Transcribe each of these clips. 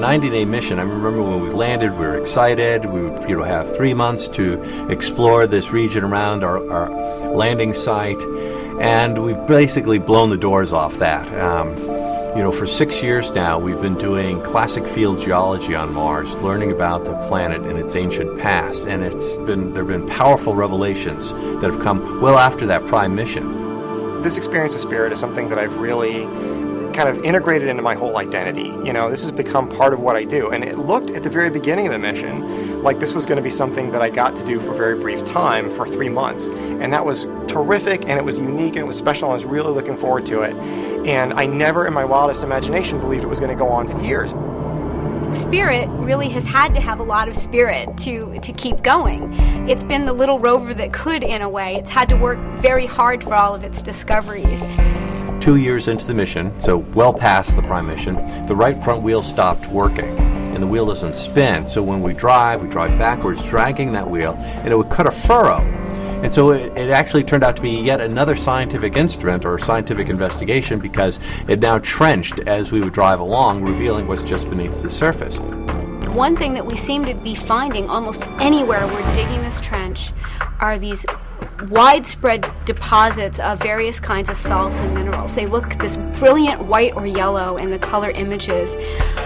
90-day mission. I remember when we landed, we were excited. We would have 3 months to explore this region around our landing site, and we've basically blown the doors off that. For 6 years now, we've been doing classic field geology on Mars, learning about the planet and its ancient past, and there have been powerful revelations that have come well after that prime mission. This experience of Spirit is something that I've really kind of integrated into my whole identity. This has become part of what I do, and it looked at the very beginning of the mission like this was going to be something that I got to do for a very brief time, for 3 months, and that was terrific, and it was unique, and it was special, and I was really looking forward to it, and I never in my wildest imagination believed it was going to go on for years. Spirit really has had to have a lot of spirit to keep going. It's been the little rover that could, in a way. It's had to work very hard for all of its discoveries. 2 years into the mission, so well past the prime mission, the right front wheel stopped working, and the wheel doesn't spin. So when we drive backwards, dragging that wheel, and it would cut a furrow. And so it actually turned out to be yet another scientific instrument or scientific investigation, because it now trenched as we would drive along, revealing what's just beneath the surface. One thing that we seem to be finding almost anywhere we're digging this trench are these widespread deposits of various kinds of salts and minerals. They look this brilliant white or yellow in the color images,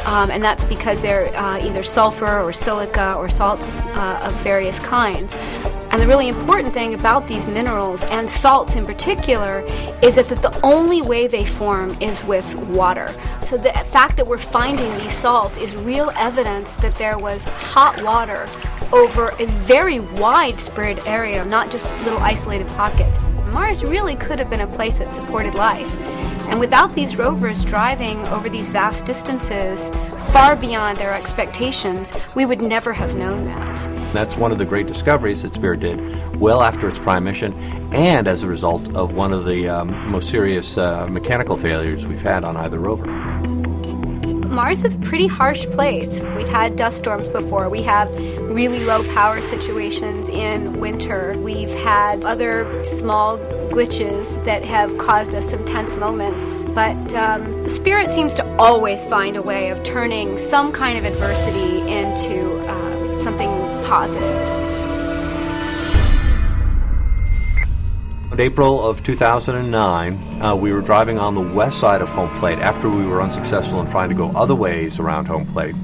and that's because they're either sulfur or silica or salts of various kinds. And the really important thing about these minerals, and salts in particular, is that the only way they form is with water. So the fact that we're finding these salts is real evidence that there was hot water over a very widespread area, not just little isolated pockets. Mars really could have been a place that supported life. And without these rovers driving over these vast distances, far beyond their expectations, we would never have known that. That's one of the great discoveries that Spirit did well after its prime mission, and as a result of one of the most serious mechanical failures we've had on either rover. Mars is a pretty harsh place. We've had dust storms before. We have really low power situations in winter. We've had other small glitches that have caused us some tense moments. But Spirit seems to always find a way of turning some kind of adversity into something positive. In April of 2009, we were driving on the west side of home plate after we were unsuccessful in trying to go other ways around home plate.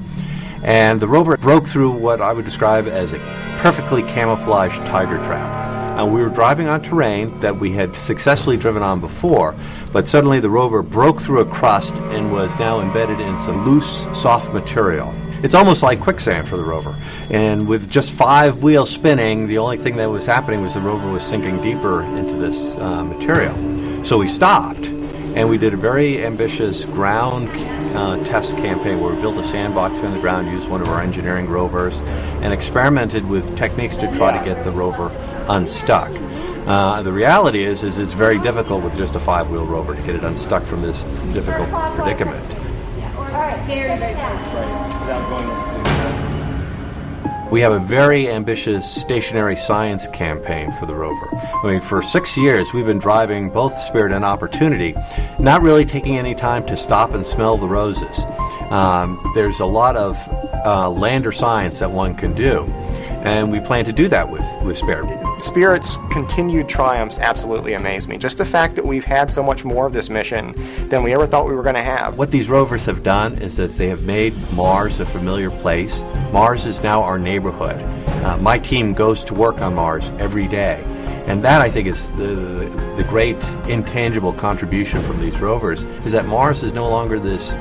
And the rover broke through what I would describe as a perfectly camouflaged tiger trap. We were driving on terrain that we had successfully driven on before, but suddenly the rover broke through a crust and was now embedded in some loose, soft material. It's almost like quicksand for the rover. And with just 5 wheels spinning, the only thing that was happening was the rover was sinking deeper into this material. So we stopped, and we did a very ambitious ground test campaign where we built a sandbox in the ground, used one of our engineering rovers, and experimented with techniques to try to get the rover unstuck. The reality is it's very difficult with just a 5-wheel rover to get it unstuck from this difficult predicament. Very, very close to it. We have a very ambitious stationary science campaign for the rover. For 6 years, we've been driving both Spirit and Opportunity, not really taking any time to stop and smell the roses. There's a lot of lander science that one can do, and we plan to do that with Spirit. Spirit's continued triumphs absolutely amaze me. Just the fact that we've had so much more of this mission than we ever thought we were going to have. What these rovers have done is that they have made Mars a familiar place. Mars is now our neighborhood. My team goes to work on Mars every day. And that, I think, is the great intangible contribution from these rovers, is that Mars is no longer this,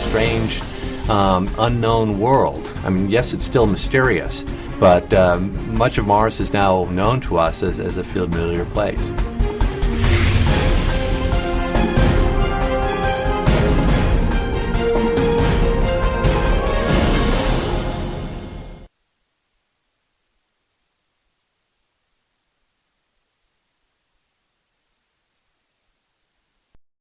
strange, unknown world. Yes, it's still mysterious, but much of Mars is now known to us as a familiar place.